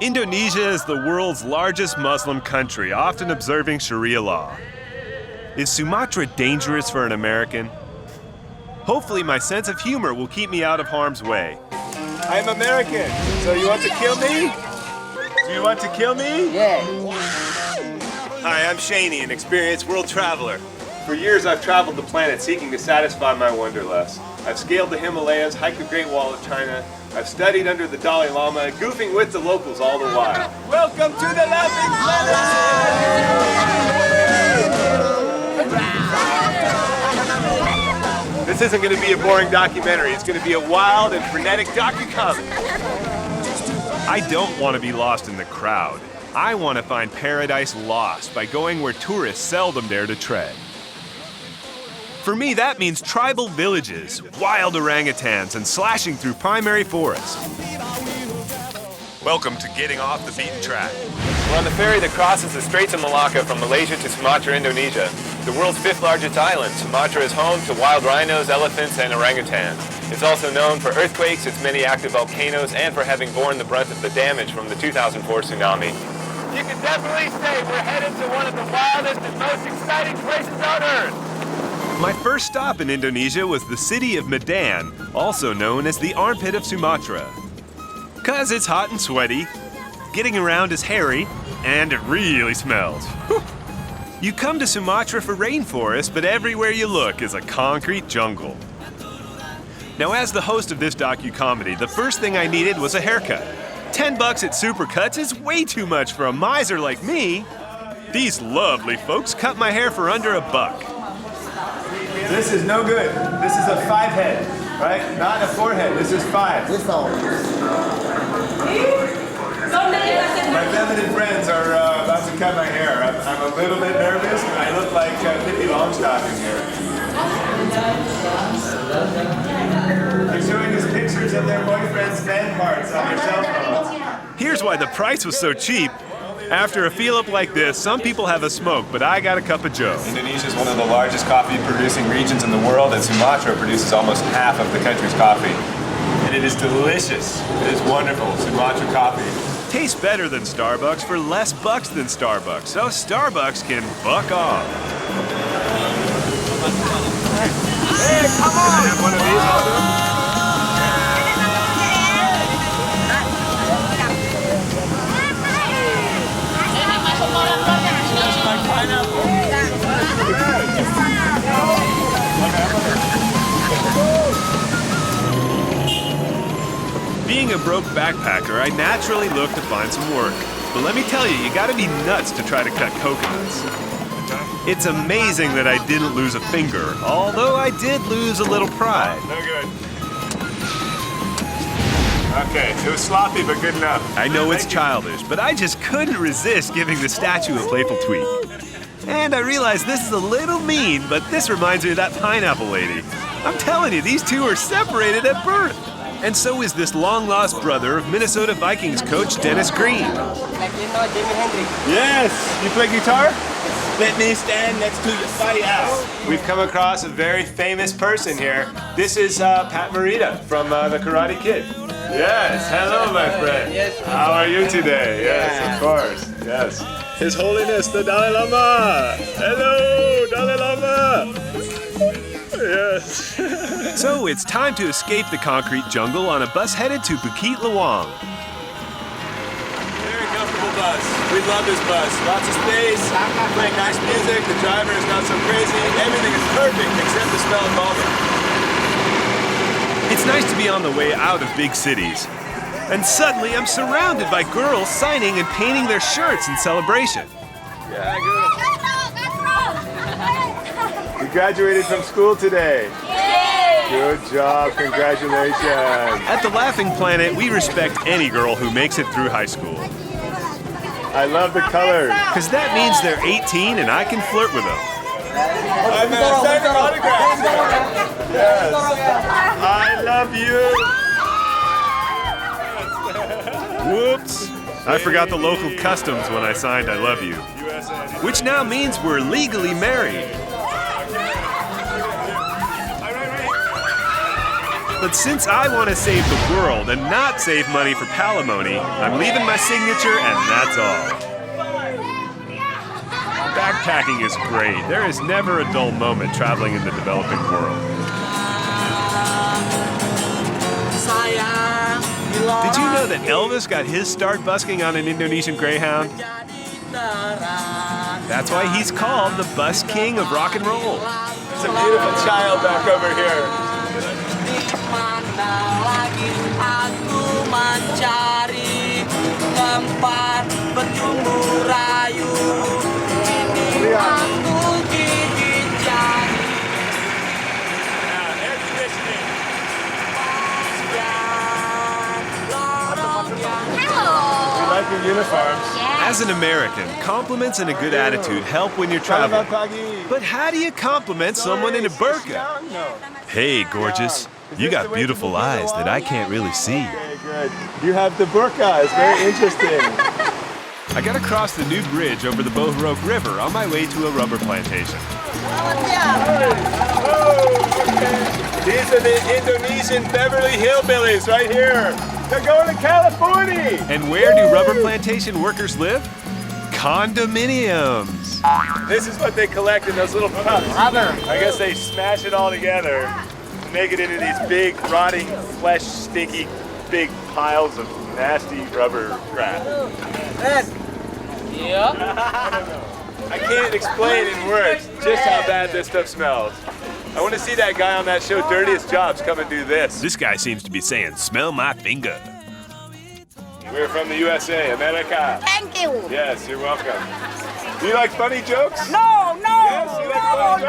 Indonesia is the world's largest Muslim country, often observing Sharia law. Is Sumatra dangerous for an American? Hopefully my sense of humor will keep me out of harm's way. I'm American, so you want to kill me? Do you want to kill me? Yeah. Hi, I'm Cheyney, an experienced world traveler. For years I've traveled the planet seeking to satisfy my wanderlust. I've scaled the Himalayas, hiked the Great Wall of China. I've studied under the Dalai Lama, goofing with the locals all the while. Welcome to the Laughing Planet! This isn't going to be a boring documentary. It's going to be a wild and frenetic docu-comedy. I don't want to be lost in the crowd. I want to find paradise lost by going where tourists seldom dare to tread. For me, that means tribal villages, wild orangutans, and slashing through primary forests. Welcome to Getting Off the Beaten Track. We're on the ferry that crosses the Straits of Malacca from Malaysia to Sumatra, Indonesia. The world's 5th largest island, Sumatra is home to wild rhinos, elephants, and orangutans. It's also known for earthquakes, its many active volcanoes, and for having borne the brunt of the damage from the 2004 tsunami. You can definitely say we're headed to one of the wildest and most exciting places on Earth. My first stop in Indonesia was the city of Medan, also known as the armpit of Sumatra. 'Cause it's hot and sweaty, getting around is hairy, and it really smells. Whew. You come to Sumatra for rainforest, but everywhere you look is a concrete jungle. Now, as the host of this docu-comedy, the first thing I needed was a haircut. $10 at Supercuts is way too much for a miser like me. These lovely folks cut my hair for under $1. This is no good. This is a 5-head, right? Not a 4-head. This is 5. My feminine friends are about to cut my hair. I'm a little bit nervous, but I look like Pippi Longstocking here. They're showing us pictures of their boyfriend's man parts on their cell phone. Here's why the price was so cheap. After a feel-up like this, some people have a smoke, but I got a cup of joe. Indonesia is one of the largest coffee-producing regions in the world, and Sumatra produces almost half of the country's coffee. And it is delicious. It is wonderful. Sumatra coffee. Tastes better than Starbucks for less bucks than Starbucks, so Starbucks can buck off. Hey, come on! Can I have one of these, Aldo? Being a broke backpacker, I naturally look to find some work. But let me tell you, you gotta be nuts to try to cut coconuts. It's amazing that I didn't lose a finger, although I did lose a little pride. No good. Okay, it was sloppy, but good enough. I know it's childish, but I just couldn't resist giving the statue a playful tweak. And I realize this is a little mean, but this reminds me of that pineapple lady. I'm telling you, these two are separated at birth. And so is this long-lost brother of Minnesota Vikings coach Dennis Green. Yes! You play guitar? Let me stand next to your firehouse. We've come across a very famous person here. This is Pat Morita from The Karate Kid. Yes, hello, my friend. Yes. How are you today? Yes, of course. Yes. His Holiness, the Dalai Lama. Hello, Dalai Lama. Yes. So it's time to escape the concrete jungle on a bus headed to Bukit, Lawang. Very comfortable bus. We love this bus. Lots of space, playing nice music, the driver is not so crazy. Everything is perfect except the smell of vomit. It's nice to be on the way out of big cities. And suddenly I'm surrounded by girls signing and painting their shirts in celebration. Yeah, good. You graduated from school today. Yay! Good job, congratulations. At the Laughing Planet, we respect any girl who makes it through high school. I love the colors, because that means they're 18 and I can flirt with them. I'm signing autographs. Yes. I love you. Whoops. I forgot the local customs when I signed I love you. Which now means we're legally married. But since I want to save the world and not save money for palimony, I'm leaving my signature and that's all. Backpacking is great. There is never a dull moment traveling in the developing world. Did you know that Elvis got his start busking on an Indonesian Greyhound? That's why he's called the bus king of rock and roll. There's a beautiful child back over here. Uniforms. As an American, compliments and a good attitude help when you're traveling. But how do you compliment someone in a burqa? Hey, gorgeous. You got beautiful eyes that I can't really see. Okay, good. You have the burqa. It's very interesting. I gotta cross the new bridge over the Bohrok River on my way to a rubber plantation. These are the Indonesian Beverly Hillbillies right here. They're going to California! And where do rubber plantation workers live? Condominiums. This is what they collect in those little cups. I guess they smash it all together and make it into these big, rotting, flesh, stinky, big piles of nasty rubber crap. Yeah? I can't explain in words just how bad this stuff smells. I want to see that guy on that show, Dirtiest Jobs, come and do this. This guy seems to be saying, smell my finger. We're from the USA, America. Thank you. Yes, you're welcome. Do you like funny jokes? No, no. Yes, you like funny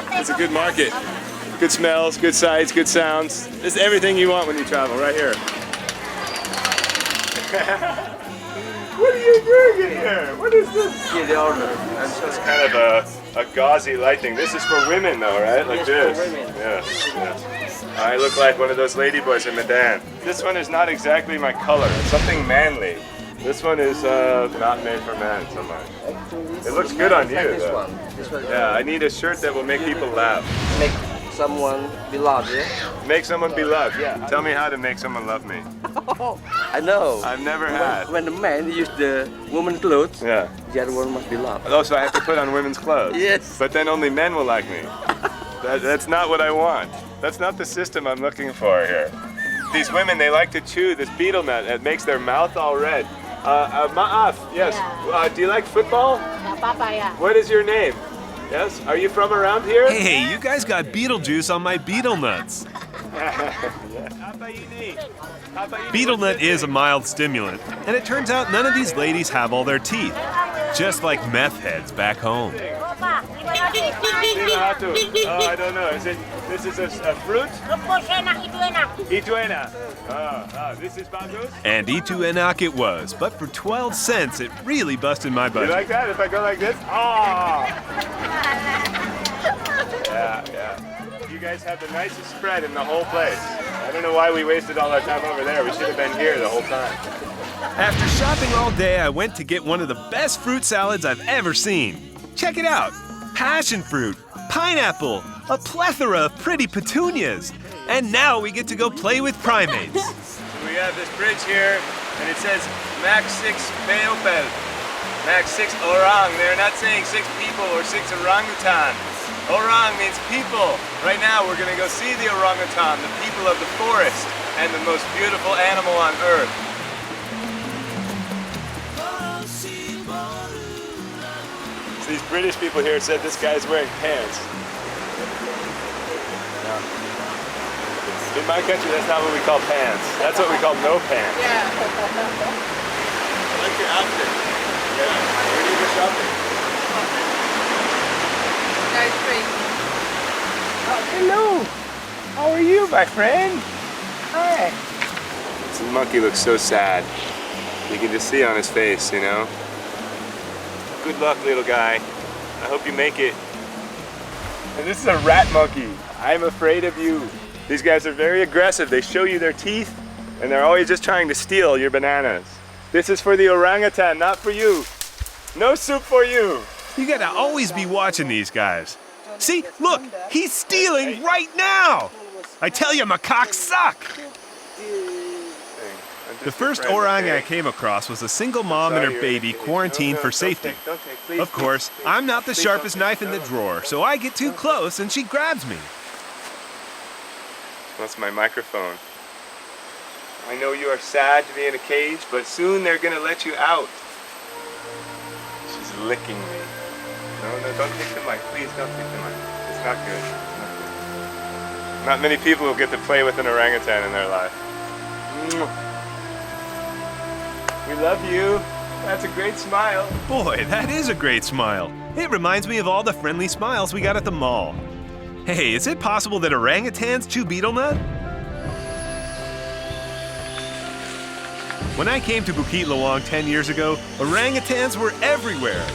jokes? It's a good market. Good smells, good sights, good sounds. This is everything you want when you travel, right here. What are you doing in here? What is this? Get the order. It's kind of a gauzy lighting. This is for women though, right? Like this. For women. Yes, yes. I look like one of those ladyboys in Medan. This one is not exactly my color. It's something manly. This one is not made for men so much. It looks good on you though. Yeah, I need a shirt that will make people laugh. Make someone be loved, yeah? Make someone be loved, yeah. Tell me how to make someone love me. I know. I've never had. When the man use the woman clothes, yeah, the other one must be loved. Oh, so I have to put on women's clothes? Yes. But then only men will like me. That's not what I want. That's not the system I'm looking for here. These women, they like to chew this betel nut. It makes their mouth all red. Maaf, yes. Do you like football? What is your name? Yes? Are you from around here? Hey, you guys got Beetlejuice on my betel nuts. Betel nut is a mild stimulant, and it turns out none of these ladies have all their teeth. Just like meth heads back home. Oh, I don't know. This is a fruit? Itu enak. This is bagus? And itu enak it was, but for 12 cents, it really busted my budget. You like that? If I go like this? Oh! Yeah. You guys have the nicest spread in the whole place. I don't know why we wasted all our time over there. We should have been here the whole time. After shopping all day, I went to get one of the best fruit salads I've ever seen. Check it out. Passion fruit, pineapple, a plethora of pretty petunias. And now we get to go play with primates. We have this bridge here, and it says Max 6 Peopel. Max 6 Orang. They're not saying 6 people or 6 orangutan. Orang means people. Right now we're going to go see the orangutan, the people of the forest, and the most beautiful animal on earth. So these British people here said this guy's wearing pants. No. In my country, that's not what we call pants. That's what we call no pants. Yeah. I like your outfit. Yeah. Where do you go shopping? Hello. How are you, my friend? Hi. This monkey looks so sad. You can just see on his face, you know? Good luck, little guy. I hope you make it. And this is a rat monkey. I'm afraid of you. These guys are very aggressive. They show you their teeth, and they're always just trying to steal your bananas. This is for the orangutan, not for you. No soup for you. You gotta always be watching these guys. See, look, he's stealing right now. I tell you, macaques suck. The first orang I came across was a single mom and her baby quarantined for safety. Of course, I'm not the sharpest knife in the drawer, so I get too close and she grabs me. That's my microphone. I know you are sad to be in a cage, but soon they're gonna let you out. She's licking me. No, don't take the mic. Please don't take the mic. It's not good. It's not good. Not many people will get to play with an orangutan in their life. We love you. That's a great smile. Boy, that is a great smile. It reminds me of all the friendly smiles we got at the mall. Hey, is it possible that orangutans chew betel nut? When I came to Bukit Lawang 10 years ago, orangutans were everywhere.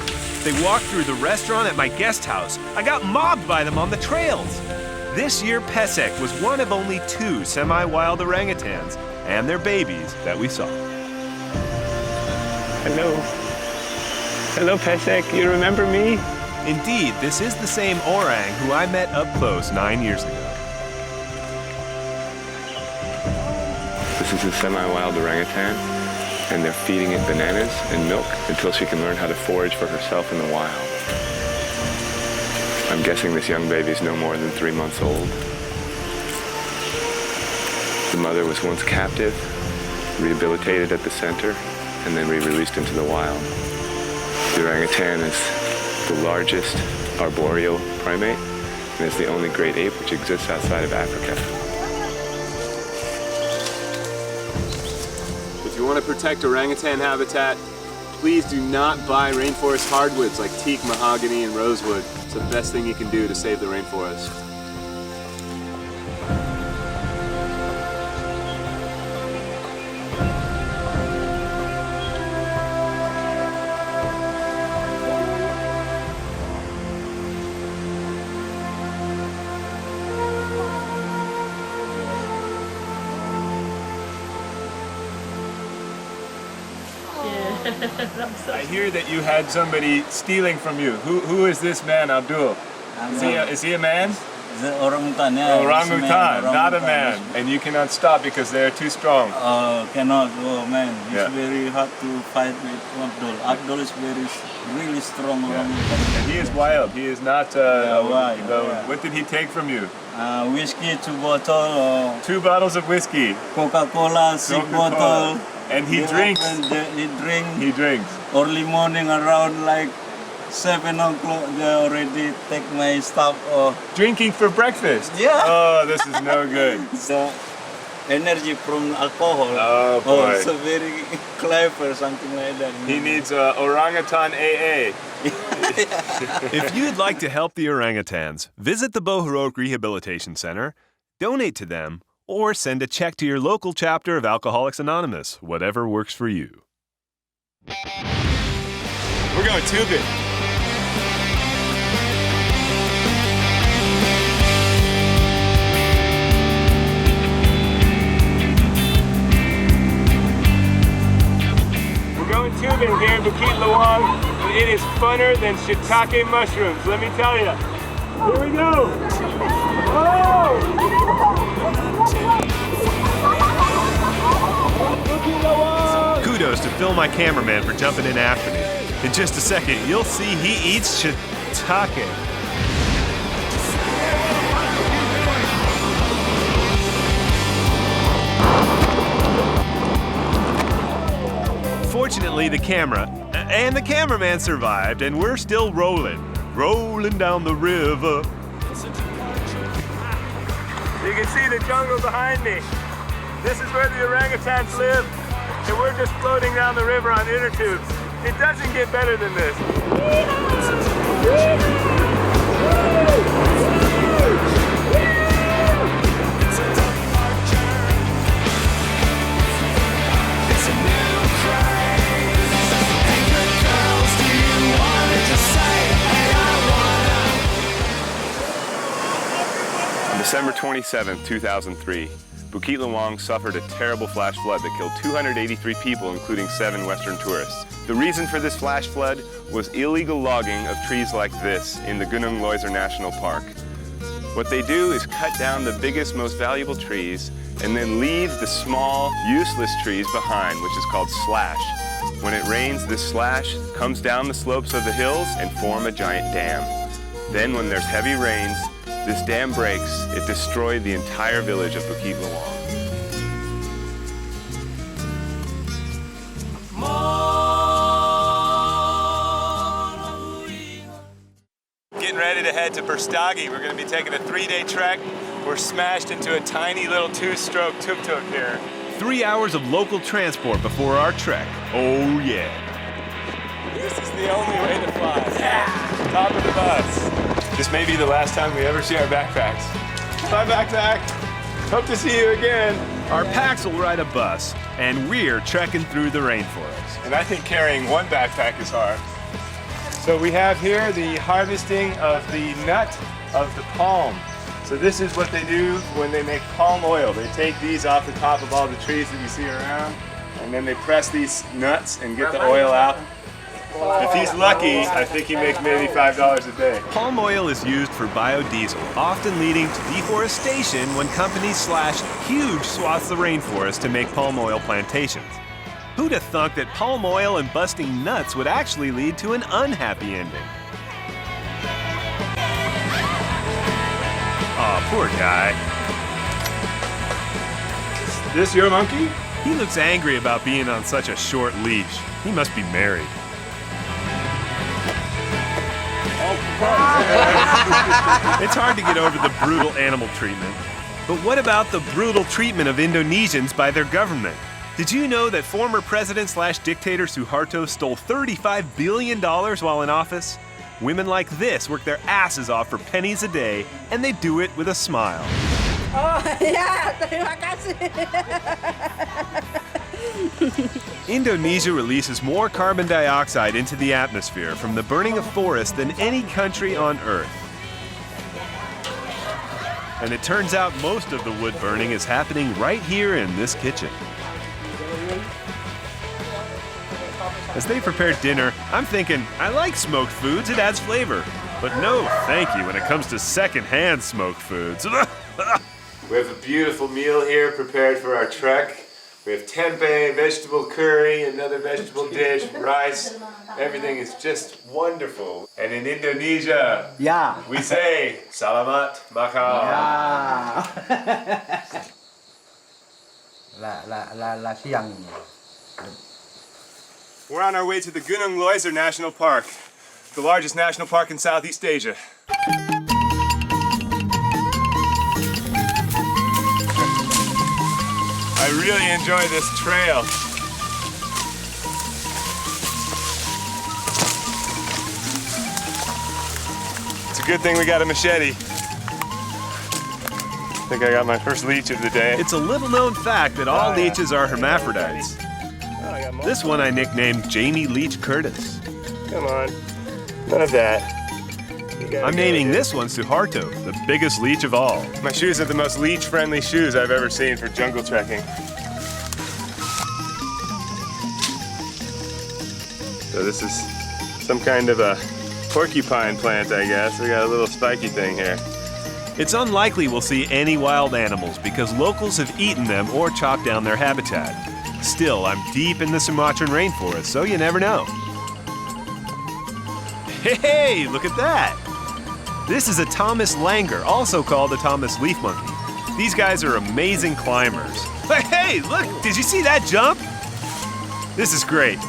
They walked through the restaurant at my guest house. I got mobbed by them on the trails. This year, Pesek was one of only 2 semi-wild orangutans and their babies that we saw. Hello. Hello, Pesek. You remember me? Indeed, this is the same orang who I met up close 9 years ago. This is a semi-wild orangutan, and they're feeding it bananas and milk until she can learn how to forage for herself in the wild. I'm guessing this young baby is no more than 3 months old. The mother was once captive, rehabilitated at the center, and then we released into the wild. The orangutan is the largest arboreal primate, and is the only great ape which exists outside of Africa. If you want to protect orangutan habitat, please do not buy rainforest hardwoods like teak, mahogany, and rosewood. It's the best thing you can do to save the rainforest. I hear that you had somebody stealing from you. Who is this man, Abdul? Is he a man? The orangutan, yeah. Orangutan, not a man. And you cannot stop because they are too strong. Cannot, oh man. It's very hard to fight with Abdul. Abdul is really strong orangutan. And he is wild. He is not wild. What did he take from you? Whiskey, 2 bottles. 2 bottles of whiskey. Coca-Cola, 6 bottles. And he drinks. He drinks. Early morning around like 7 o'clock, they already take my stuff. Drinking for breakfast? Yeah. Oh, this is no good. The energy from alcohol. Oh, boy. So very clever, something like that. He needs orangutan AA. If you'd like to help the orangutans, visit the Bohorok Rehabilitation Center, donate to them, or send a check to your local chapter of Alcoholics Anonymous, whatever works for you. We're going tubing. We're going tubing here in Bukit Lawang, and it is funner than shiitake mushrooms, let me tell you. Here we go. Oh! Kudos to Phil, my cameraman, for jumping in after me. In just a second, you'll see he eats shiitake. Fortunately, the camera and the cameraman survived, and we're still rolling down the river. You can see the jungle behind me. This is where the orangutans live, and we're just floating down the river on inner tubes. It doesn't get better than this. On December 27, 2003, Bukit Lawang suffered a terrible flash flood that killed 283 people, including 7 Western tourists. The reason for this flash flood was illegal logging of trees like this in the Gunung Loiser National Park. What they do is cut down the biggest, most valuable trees and then leave the small, useless trees behind, which is called slash. When it rains, this slash comes down the slopes of the hills and form a giant dam. Then when there's heavy rains, this dam breaks. It destroyed the entire village of Bukit Lawang. Getting ready to head to Berstagi. We're going to be taking a 3-day trek. We're smashed into a tiny little 2-stroke tuk-tuk here. 3 hours of local transport before our trek. Oh yeah. This is the only way to fly. Yeah! Top of the bus. This may be the last time we ever see our backpacks. Bye, backpack. Hope to see you again. Our packs will ride a bus, and we're trekking through the rainforest. And I think carrying one backpack is hard. So we have here the harvesting of the nut of the palm. So this is what they do when they make palm oil. They take these off the top of all the trees that you see around, and then they press these nuts and get the oil out. If he's lucky, I think he makes maybe $5 a day. Palm oil is used for biodiesel, often leading to deforestation when companies slash huge swaths of rainforest to make palm oil plantations. Who'd have thunk that palm oil and busting nuts would actually lead to an unhappy ending? Aw, poor guy. Is this your monkey? He looks angry about being on such a short leash. He must be married. It's hard to get over the brutal animal treatment. But what about the brutal treatment of Indonesians by their government? Did you know that former president slash dictator Suharto stole $35 billion while in office? Women like this work their asses off for pennies a day, and they do it with a smile. Oh ya, terima kasih. Indonesia releases more carbon dioxide into the atmosphere from the burning of forests than any country on Earth. And it turns out most of the wood burning is happening right here in this kitchen. As they prepare dinner, I'm thinking, I like smoked foods, it adds flavor. But no, thank you when it comes to second-hand smoked foods. We have a beautiful meal here prepared for our trek. We have tempeh, vegetable curry, another vegetable dish, rice. Everything is just wonderful. And in Indonesia, Yeah. we say, Salamat makan. La siang. We're on our way to the Gunung Loiser National Park, the largest national park in Southeast Asia. I really enjoy this trail. It's a good thing we got a machete. I think I got my first leech of the day. It's a little-known fact that all leeches are hermaphrodites. This one I nicknamed Jamie Leach Curtis. Come on, none of that. I'm naming this one Suharto, the biggest leech of all. My shoes are the most leech-friendly shoes I've ever seen for jungle trekking. So this is some kind of a porcupine plant, I guess. We got a little spiky thing here. It's unlikely we'll see any wild animals because locals have eaten them or chopped down their habitat. Still, I'm deep in the Sumatran rainforest, so you never know. Hey, look at that! This is a Thomas langer, also called a Thomas leaf monkey. These guys are amazing climbers. Hey, look, did you see that jump? This is great.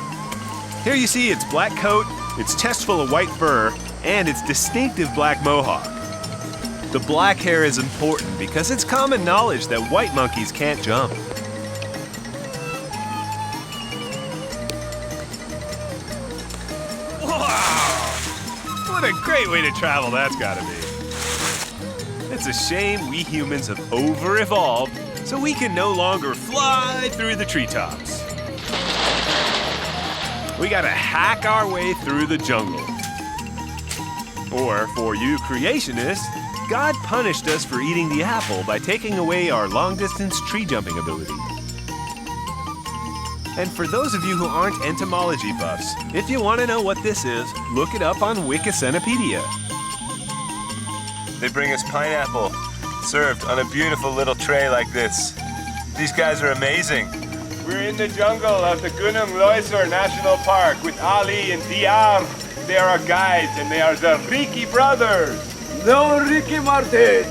Here you see its black coat, its chest full of white fur, and its distinctive black mohawk. The black hair is important because it's common knowledge that white monkeys can't jump. What a great way to travel that's gotta be. It's a shame we humans have over-evolved so we can no longer fly through the treetops. We gotta hack our way through the jungle. Or, for you creationists, God punished us for eating the apple by taking away our long-distance tree jumping ability. And for those of you who aren't entomology buffs, if you want to know what this is, look it up on Wikisenopedia. They bring us pineapple, served on a beautiful little tray like this. These guys are amazing. We're in the jungle of the Gunung Loisor National Park with Ali and Diar. They are our guides, and they are the Ricky brothers. No, Ricky Martin.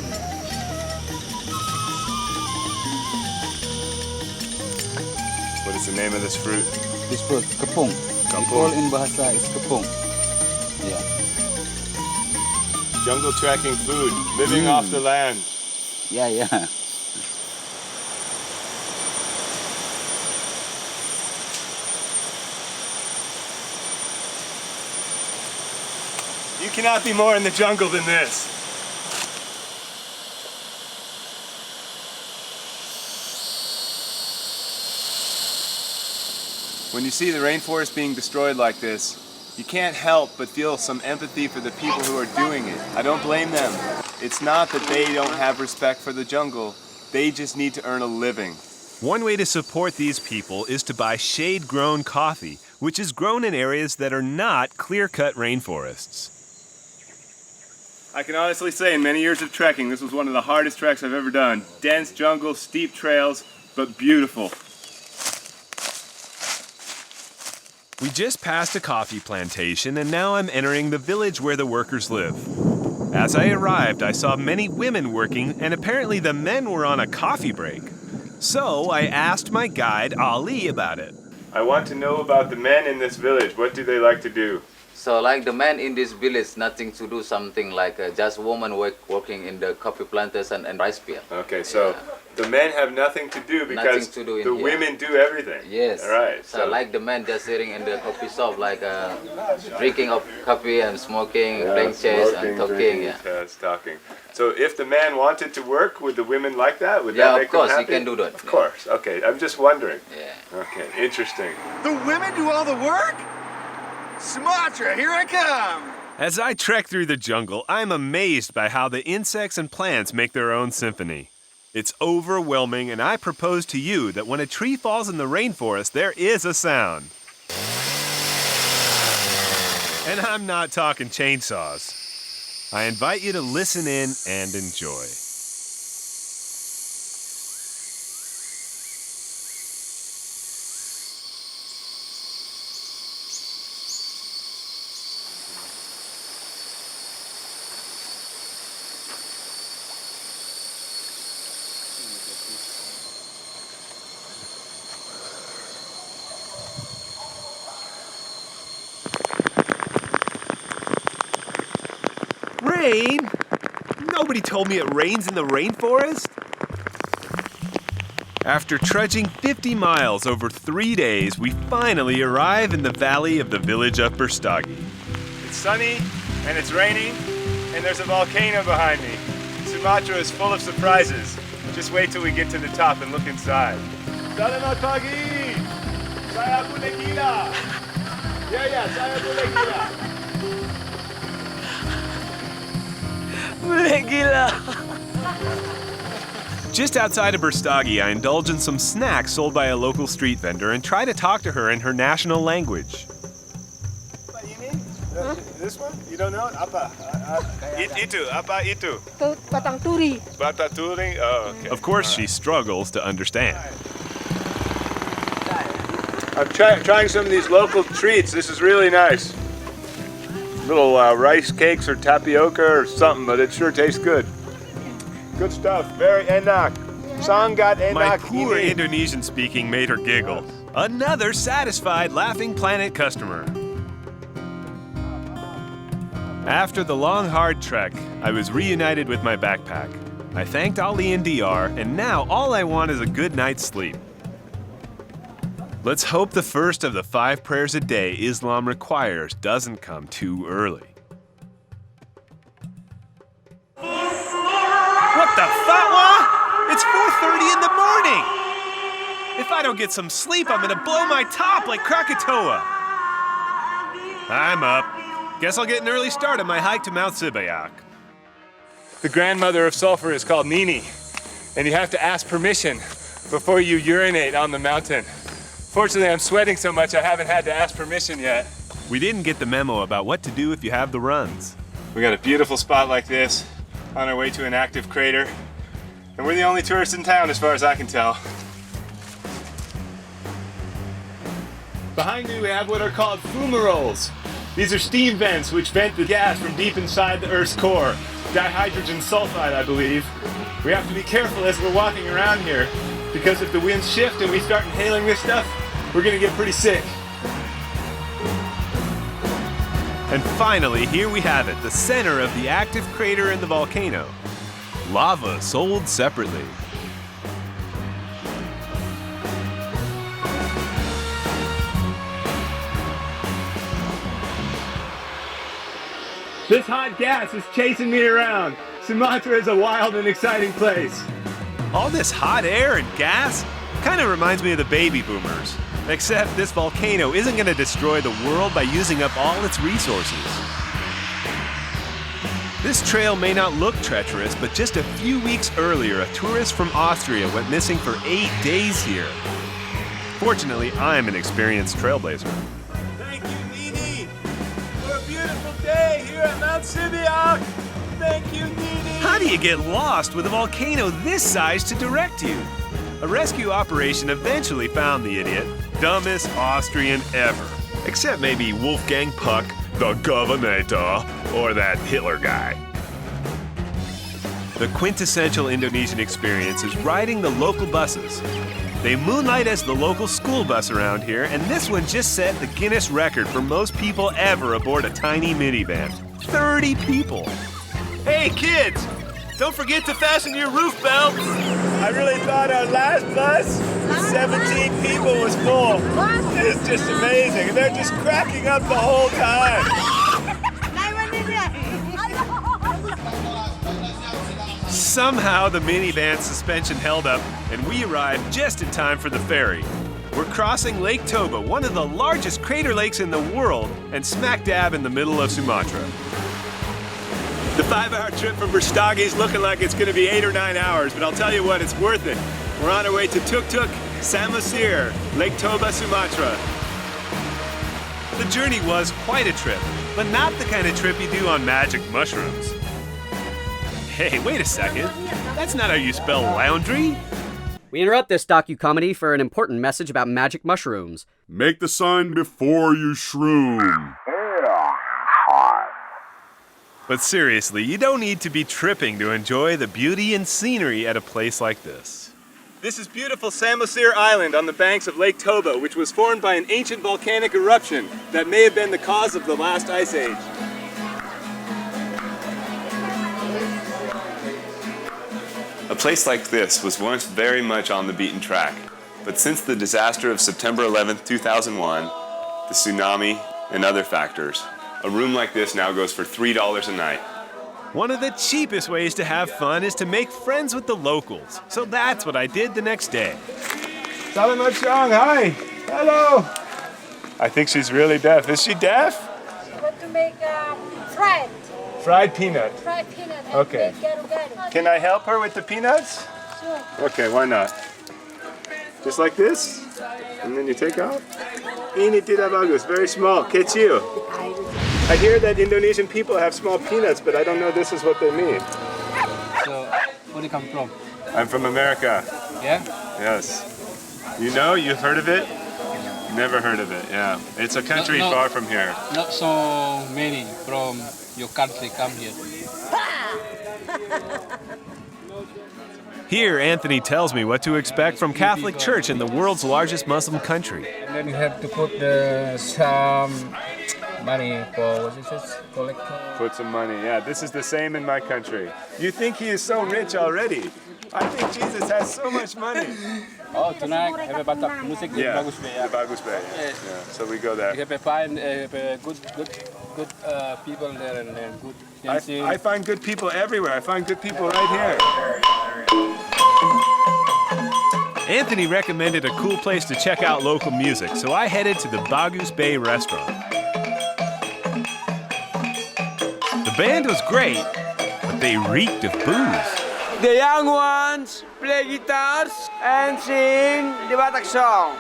What is the name of this fruit? This fruit, kepung. We call in Bahasa is kepung. Yeah. Jungle tracking food, living off the land. Yeah. You cannot be more in the jungle than this. When you see the rainforest being destroyed like this, you can't help but feel some empathy for the people who are doing it. I don't blame them. It's not that they don't have respect for the jungle. They just need to earn a living. One way to support these people is to buy shade-grown coffee, which is grown in areas that are not clear-cut rainforests. I can honestly say in many years of trekking, this was one of the hardest treks I've ever done. Dense jungle, steep trails, but beautiful. We just passed a coffee plantation, and now I'm entering the village where the workers live. As I arrived, I saw many women working, and apparently the men were on a coffee break. So I asked my guide, Ali, about it. I want to know about the men in this village. What do they like to do? So like the man in this village, nothing to do, something like just woman working in the coffee plantation and rice field. Okay, so the men have nothing to do because to do in the here. women do everything. Yes. All right. So like the man just sitting in the coffee shop, like drinking of coffee and smoking, playing chess and talking. Drinking, yes, talking. So if the man wanted to work, would the women like that? Would that make them happy? Yeah, of course, he can do that. Of course. Okay, I'm just wondering. Yeah. Okay, interesting. The women do all the work? Sumatra, here I come! As I trek through the jungle, I'm amazed by how the insects and plants make their own symphony. It's overwhelming, and I propose to you that when a tree falls in the rainforest, there is a sound. And I'm not talking chainsaws. I invite you to listen in and enjoy. Rain? Nobody told me it rains in the rainforest. After trudging 50 miles over 3 days, we finally arrive in the valley of the village of Berstagi. It's sunny, and it's raining, and there's a volcano behind me. Sumatra is full of surprises. Just wait till we get to the top and look inside. Selamat pagi! Saya boleh gila! Ya, saya boleh gila! Just outside of Berstagi, I indulge in some snacks sold by a local street vendor and try to talk to her in her national language. What you mean? This one? You don't know it? Apa? Itu. Apa itu? Batang turi. Batak turi? Oh, okay. Of course, she struggles to understand. I'm trying some of these local treats. This is really nice. Little rice cakes or tapioca or something, but it sure tastes good. Good stuff. Very enak. Sangat enak. My poor ini. Indonesian speaking made her giggle. Another satisfied Laughing Planet customer. After the long, hard trek, I was reunited with my backpack. I thanked Ali and DR, and now all I want is a good night's sleep. Let's hope the first of the 5 prayers a day Islam requires doesn't come too early. What the fatwa? It's 4:30 in the morning! If I don't get some sleep, I'm gonna blow my top like Krakatoa. I'm up. Guess I'll get an early start on my hike to Mount Sibayak. The grandmother of sulfur is called Nini, and you have to ask permission before you urinate on the mountain. Fortunately, I'm sweating so much I haven't had to ask permission yet. We didn't get the memo about what to do if you have the runs. We got a beautiful spot like this on our way to an active crater. And we're the only tourists in town as far as I can tell. Behind me we have what are called fumaroles. These are steam vents which vent the gas from deep inside the Earth's core. Dihydrogen sulfide, I believe. We have to be careful as we're walking around here because if the winds shift and we start inhaling this stuff, we're gonna get pretty sick. And finally, here we have it, the center of the active crater in the volcano. Lava sold separately. This hot gas is chasing me around. Sumatra is a wild and exciting place. All this hot air and gas kind of reminds me of the baby boomers. Except this volcano isn't going to destroy the world by using up all its resources. This trail may not look treacherous, but just a few weeks earlier, a tourist from Austria went missing for 8 days here. Fortunately, I'm an experienced trailblazer. Thank you, Nini, for a beautiful day here at Mount Sibayak. Thank you, Nini. How do you get lost with a volcano this size to direct you? A rescue operation eventually found the idiot. Dumbest Austrian ever. Except maybe Wolfgang Puck, the Governor, or that Hitler guy. The quintessential Indonesian experience is riding the local buses. They moonlight as the local school bus around here, and this one just set the Guinness record for most people ever aboard a tiny minivan. 30 people. Hey, kids! Don't forget to fasten your roof belts. I really thought our last bus, 17 people, was full. It's just amazing. And they're just cracking up the whole time. Somehow the minivan suspension held up, and we arrived just in time for the ferry. We're crossing Lake Toba, one of the largest crater lakes in the world, and smack dab in the middle of Sumatra. The 5-hour trip from Brastagi is looking like it's going to be 8 or 9 hours, but I'll tell you what, it's worth it. We're on our way to Tuk Tuk, Samosir, Lake Toba, Sumatra. The journey was quite a trip, but not the kind of trip you do on magic mushrooms. Hey, wait a second. That's not how you spell laundry. We interrupt this docu-comedy for an important message about magic mushrooms. Make the sign before you shroom. But seriously, you don't need to be tripping to enjoy the beauty and scenery at a place like this. This is beautiful Samosir Island on the banks of Lake Toba, which was formed by an ancient volcanic eruption that may have been the cause of the last ice age. A place like this was once very much on the beaten track, but since the disaster of September 11, 2001, the tsunami, and other factors, a room like this now goes for $3 a night. One of the cheapest ways to have fun is to make friends with the locals, so that's what I did the next day. Salamat Chong, hi! Hello! I think she's really deaf. Is she deaf? I want to make fried. Fried peanut. Fried peanut. And Okay. make garu-garu. Can I help her with the peanuts? Sure. Okay, why not? Just like this, and then you take out. Ini tidak bagus, very small, kecil. I hear that Indonesian people have small peanuts, but I don't know this is what they mean. So, where do you come from? I'm from America. Yeah? Yes. You know, you've heard of it? Never heard of it, yeah. It's a country No. far from here. Not so many from your country come here. Here, Anthony tells me what to expect from Catholic Church in the world's largest Muslim country. And then you have to put some money for, what is this, collector? Put some money, yeah. This is the same in my country. You think he is so rich already. I think Jesus has so much money. Oh, tonight have a Batak music in Yeah, Bagus Bay. the Bagus Bay. Yes. Yeah, so we go there. You have a fine, good people there and good dancing. I find good people everywhere. I find good people right here. Anthony recommended a cool place to check out local music, so I headed to the Bagus Bay restaurant. The band was great, but they reeked of booze. The young ones play guitars and sing the Batak song.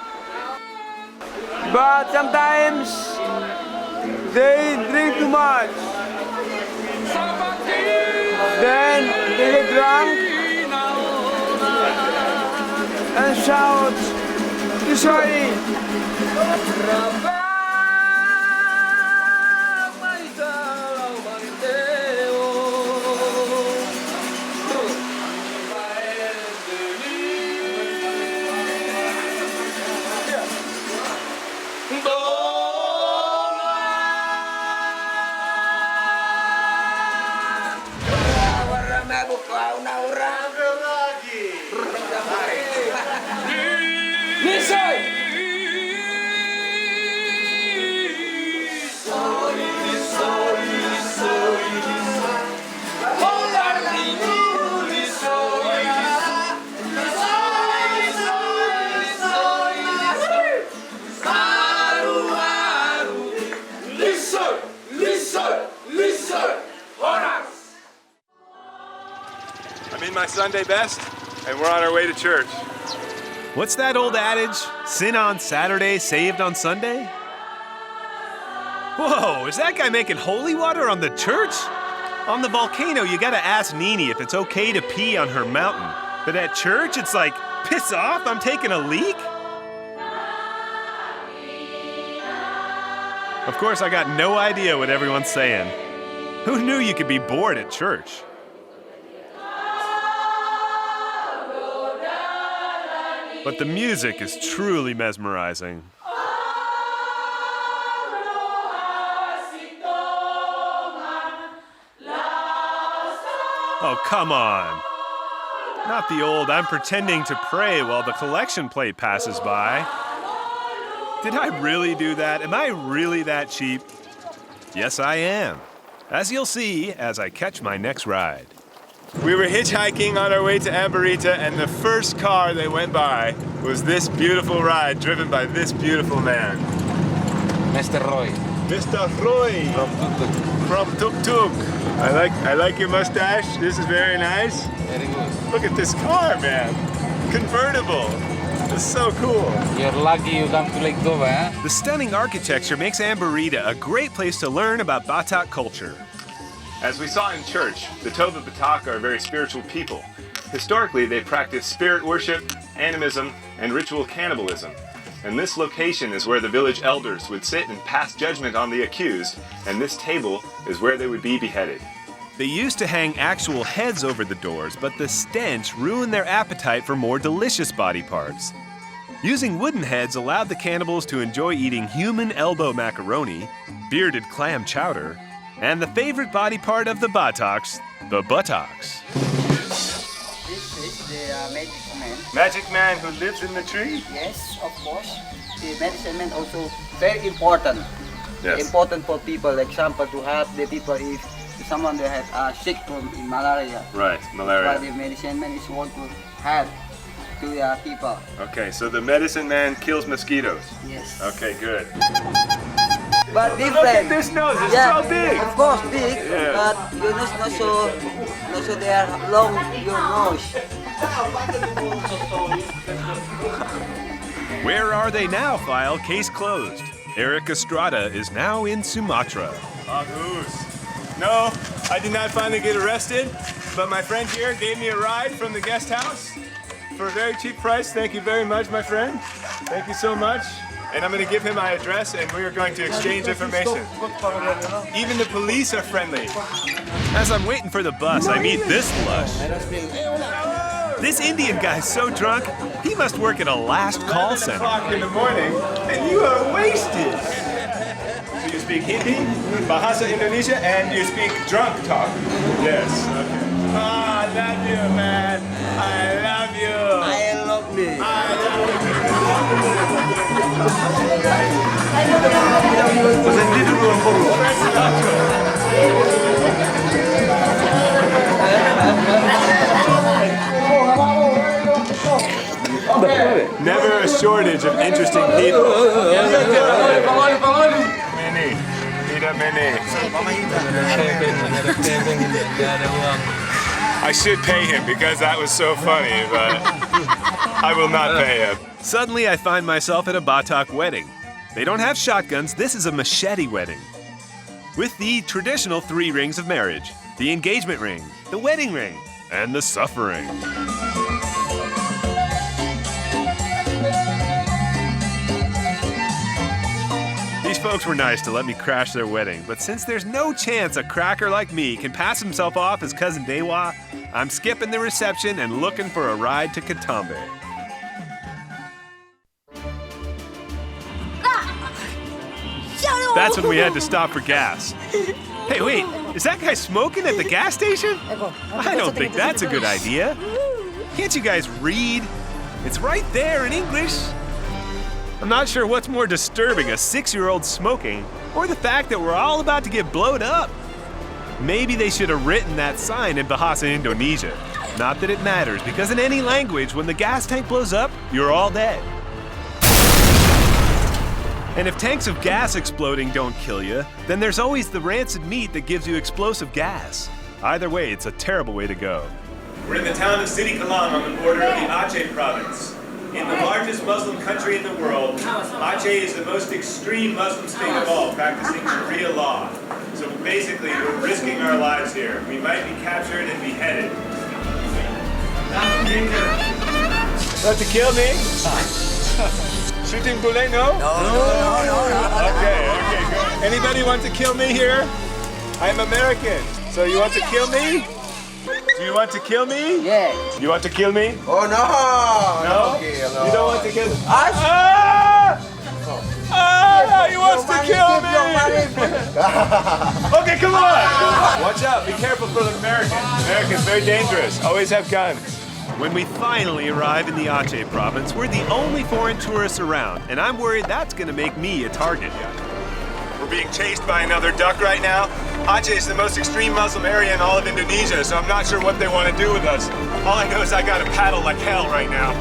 but sometimes they drink too much. Then they get drunk and shout, "Sorry." I'm in my Sunday best, and we're on our way to church. What's that old adage? Sin on Saturday, saved on Sunday? Whoa, is that guy making holy water on the church? On the volcano, you gotta ask Nini if it's okay to pee on her mountain. But at church, it's like, piss off, I'm taking a leak? Of course, I got no idea what everyone's saying. Who knew you could be bored at church? But the music is truly mesmerizing. Oh, come on. Not the old "I'm pretending to pray while the collection plate passes by." Did I really do that? Am I really that cheap? Yes, I am. As you'll see as I catch my next ride. We were hitchhiking on our way to Amberita, and the first car that went by was this beautiful ride driven by this beautiful man. Mr. Roy. Mr. Roy from Tuk Tuk. I like your mustache. This is very nice. Very good. Look at this car, man. Convertible. It's so cool. You're lucky you come to Lake Toba, eh? The stunning architecture makes Amberita a great place to learn about Batak culture. As we saw in church, the Toba Batak are a very spiritual people. Historically, they practiced spirit worship, animism, and ritual cannibalism. And this location is where the village elders would sit and pass judgment on the accused, and this table is where they would be beheaded. They used to hang actual heads over the doors, but the stench ruined their appetite for more delicious body parts. Using wooden heads allowed the cannibals to enjoy eating human elbow macaroni, bearded clam chowder, and the favorite body part of the Bataks, the buttocks. This is the medicine man. Magic man who lives in the tree? Yes, of course. The medicine man also very important. Yes. Important for people, example, to help the people if someone they have sick from malaria. Right, malaria. But the medicine man is want to help to the people. Okay, so the medicine man kills mosquitoes. Yes. Okay, good. But different. Look at this nose, it's so big. Of course big, Yeah. but your nose not so they are long, your nose. Where are they now, File? Case closed. Eric Estrada is now in Sumatra. No, I did not finally get arrested, but my friend here gave me a ride from the guest house for a very cheap price. Thank you very much, my friend. Thank you so much. And I'm going to give him my address, and we are going to exchange information. Even the police are friendly. As I'm waiting for the bus, I meet this lush. This Indian guy's so drunk, he must work at a last call center. 7 o'clock in the morning, and you are wasted. So you speak Hindi, Bahasa Indonesia, and you speak drunk talk. Yes, okay. Ah, I love you, man. I love you. I love me. Never a shortage of interesting people. Mini. Tidak mini. I should pay him because that was so funny, but I will not pay him. Suddenly, I find myself at a Batak wedding. They don't have shotguns, this is a machete wedding. With the traditional 3 rings of marriage: the engagement ring, the wedding ring, and the suffering. These folks were nice to let me crash their wedding, but since there's no chance a cracker like me can pass himself off as Cousin Dewa, I'm skipping the reception and looking for a ride to Katambe. That's when we had to stop for gas. Hey, wait, is that guy smoking at the gas station? I don't think that's a good idea. Can't you guys read? It's right there in English. I'm not sure what's more disturbing, a 6-year-old smoking, or the fact that we're all about to get blowed up. Maybe they should have written that sign in Bahasa Indonesia. Not that it matters, because in any language, when the gas tank blows up, you're all dead. And if tanks of gas exploding don't kill you, then there's always the rancid meat that gives you explosive gas. Either way, it's a terrible way to go. We're in the town of Sidi Kelang on the border of the Aceh province. In the largest Muslim country in the world, Aceh is the most extreme Muslim state of all, practicing Sharia law. So basically, we're risking our lives here. We might be captured and beheaded. You want to kill me? Shooting bullet, no? No. Okay, good. Anybody want to kill me here? I'm American. So you want to kill me? Do you want to kill me? Yeah. You want to kill me? Oh no! No? Okay, You don't want to kill me? He wants to kill me! Okay, come on! Watch out, be careful for the Americans. Americans, very dangerous. Always have guns. When we finally arrive in the Aceh province, we're the only foreign tourists around, and I'm worried that's gonna make me a target. We're being chased by another duck right now. Aceh is the most extreme Muslim area in all of Indonesia, so I'm not sure what they want to do with us. All I know is I gotta paddle like hell right now.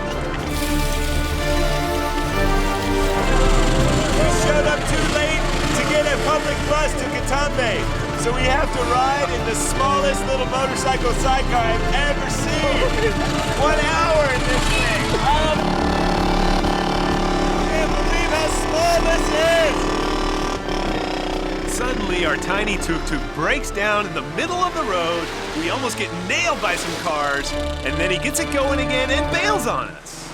We showed up too late to get a public bus to Katambe, so we have to ride in the smallest little motorcycle sidecar I've ever seen. 1 hour in this thing. I can't believe how small this is. Suddenly, our tiny tuk-tuk breaks down in the middle of the road. We almost get nailed by some cars, and then he gets it going again and bails on us.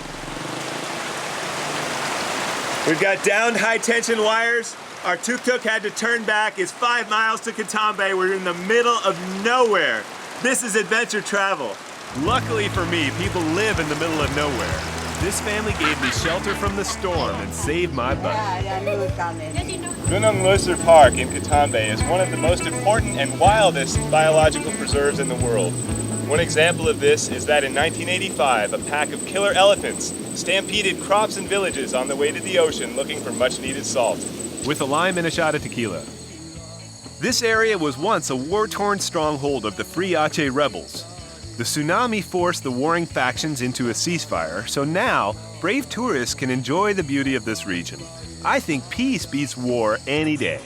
We've got downed high-tension wires. Our tuk-tuk had to turn back. It's 5 miles to Katambe. We're in the middle of nowhere. This is adventure travel. Luckily for me, people live in the middle of nowhere. This family gave me shelter from the storm and saved my butt. Gunung Lusur Park in Katambe is one of the most important and wildest biological preserves in the world. One example of this is that in 1985, a pack of killer elephants stampeded crops and villages on the way to the ocean looking for much-needed salt. With a lime and a shot of tequila. This area was once a war-torn stronghold of the Free Aceh rebels. The tsunami forced the warring factions into a ceasefire, so now brave tourists can enjoy the beauty of this region. I think peace beats war any day.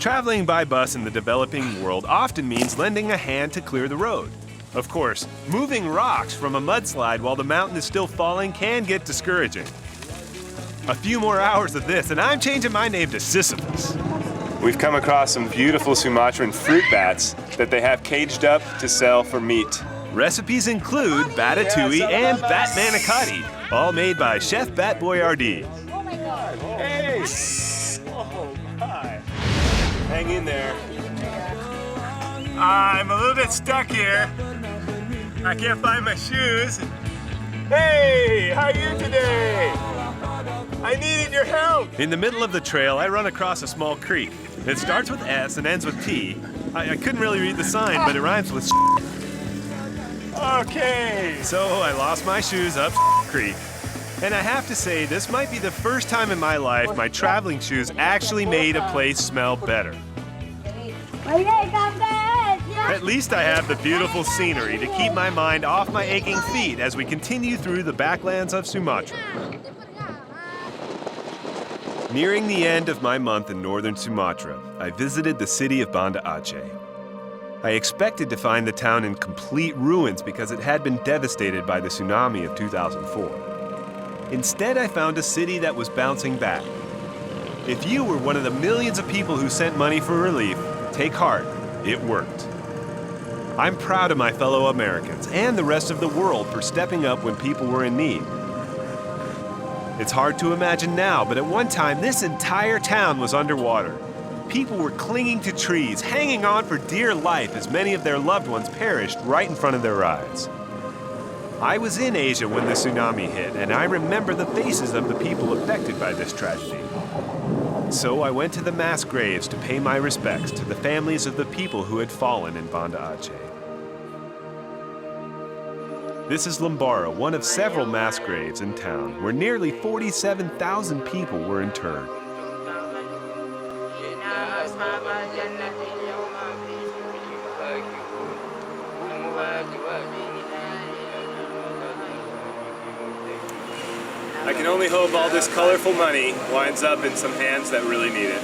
Traveling by bus in the developing world often means lending a hand to clear the road. Of course, moving rocks from a mudslide while the mountain is still falling can get discouraging. A few more hours of this, and I'm changing my name to Sisyphus. We've come across some beautiful Sumatran fruit bats that they have caged up to sell for meat. Recipes include batatouille and bat manicotti, all made by Chef Bat Boyardee. Oh my God. Hey! Oh, hi. Hang in there. I'm a little bit stuck here. I can't find my shoes. Hey, how are you today? I needed your help. In the middle of the trail, I run across a small creek. It starts with S and ends with T. I couldn't really read the sign, but it rhymes with Okay. So I lost my shoes up creek. And I have to say, this might be the first time in my life my traveling shoes actually made a place smell better. At least I have the beautiful scenery to keep my mind off my aching feet as we continue through the backlands of Sumatra. Nearing the end of my month in northern Sumatra, I visited the city of Banda Aceh. I expected to find the town in complete ruins because it had been devastated by the tsunami of 2004. Instead, I found a city that was bouncing back. If you were one of the millions of people who sent money for relief, take heart, it worked. I'm proud of my fellow Americans and the rest of the world for stepping up when people were in need. It's hard to imagine now, but at one time, this entire town was underwater. People were clinging to trees, hanging on for dear life as many of their loved ones perished right in front of their eyes. I was in Asia when the tsunami hit, and I remember the faces of the people affected by this tragedy. So I went to the mass graves to pay my respects to the families of the people who had fallen in Banda Aceh. This is Lembara, one of several mass graves in town, where nearly 47,000 people were interred. I can only hope all this colorful money winds up in some hands that really need it.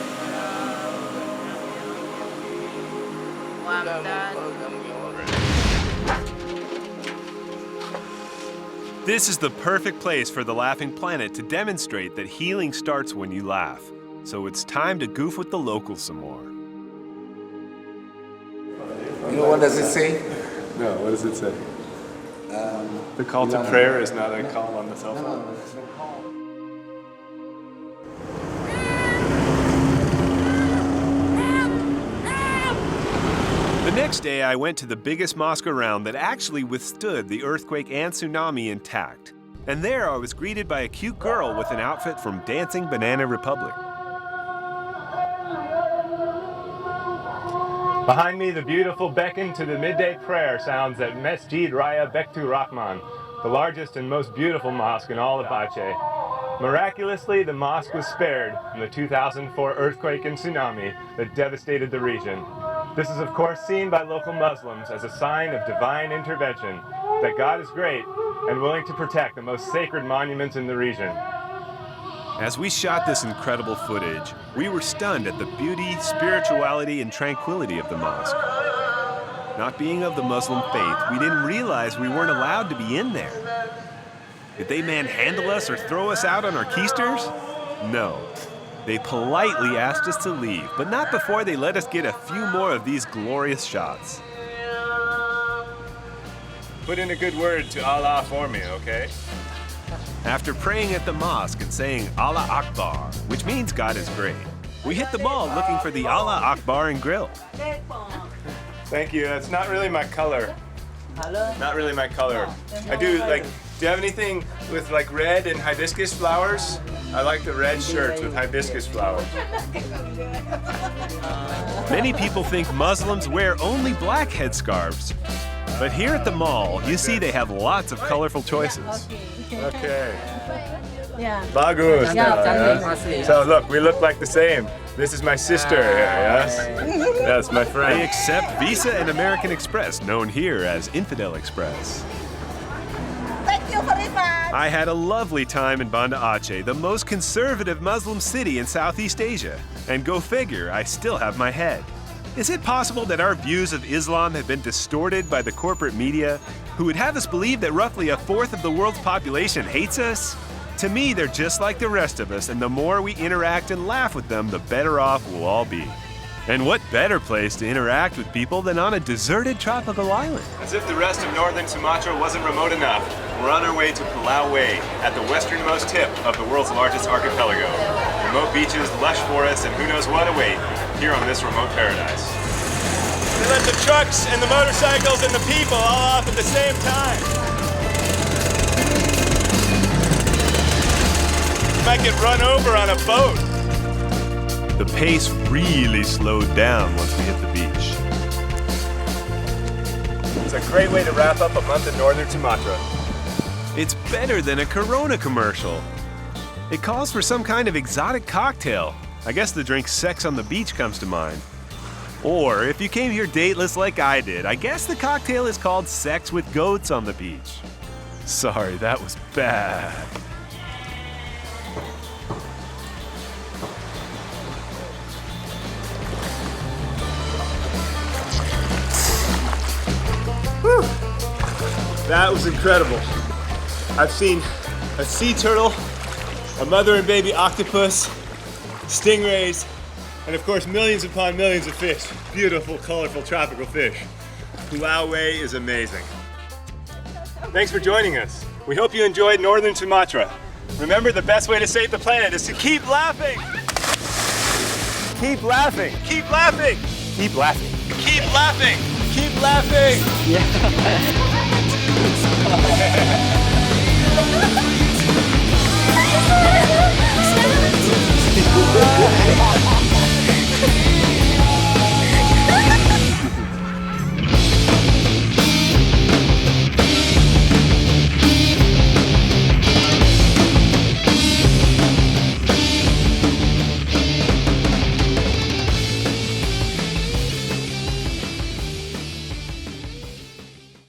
This is the perfect place for the Laughing Planet to demonstrate that healing starts when you laugh. So it's time to goof with the locals some more. You know what does it say? No, what does it say? The call to prayer is not a call on the cell phone. The next day, I went to the biggest mosque around that actually withstood the earthquake and tsunami intact. And there I was greeted by a cute girl with an outfit from Dancing Banana Republic. Behind me, the beautiful beckon to the midday prayer sounds at Masjid Raya Bektu Rahman, the largest and most beautiful mosque in all of Aceh. Miraculously, the mosque was spared from the 2004 earthquake and tsunami that devastated the region. This is, of course, seen by local Muslims as a sign of divine intervention, that God is great and willing to protect the most sacred monuments in the region. As we shot this incredible footage, we were stunned at the beauty, spirituality, and tranquility of the mosque. Not being of the Muslim faith, we didn't realize we weren't allowed to be in there. Did they manhandle us or throw us out on our keisters? No. They politely asked us to leave, but not before they let us get a few more of these glorious shots. Put in a good word to Allah for me, okay? After praying at the mosque and saying Allah Akbar, which means God is great, we hit the mall looking for the Allah Akbar and grill. Thank you. That's not really my color. Not really my color. I do you have anything with like red and hibiscus flowers? I like the red shirts with hibiscus flowers. Many people think Muslims wear only black headscarves. But here at the mall, you see they have lots of colorful choices. Okay. Yeah. Bagus. Yeah. So look, we look like the same. This is my sister here, yes? That's my They friend. accept Visa and American Express, known here as Infidel Express. Thank you very much. I had a lovely time in Banda Aceh, the most conservative Muslim city in Southeast Asia. And go figure, I still have my head. Is it possible that our views of Islam have been distorted by the corporate media, who would have us believe that roughly a fourth of the world's population hates us? To me, they're just like the rest of us, and the more we interact and laugh with them, the better off we'll all be. And what better place to interact with people than on a deserted tropical island? As if the rest of northern Sumatra wasn't remote enough, we're on our way to Palau Weh, at the westernmost tip of the world's largest archipelago. Remote beaches, lush forests, and who knows what await here on this remote paradise. They let the trucks and the motorcycles and the people all off at the same time. You might get run over on a boat. The pace really slowed down once we hit the beach. It's a great way to wrap up a month in northern Sumatra. It's better than a Corona commercial. It calls for some kind of exotic cocktail. I guess the drink Sex on the Beach comes to mind. Or if you came here dateless like I did, I guess the cocktail is called Sex with Goats on the Beach. Sorry, that was bad. That was incredible. I've seen a sea turtle, a mother and baby octopus, stingrays, and of course millions upon millions of fish. Beautiful, colorful, tropical fish. Palau Weh is amazing. Thanks for joining us. We hope you enjoyed northern Sumatra. Remember, the best way to save the planet is to keep laughing! Keep laughing! Keep laughing! Keep laughing! Keep laughing! Keep laughing! Yeah.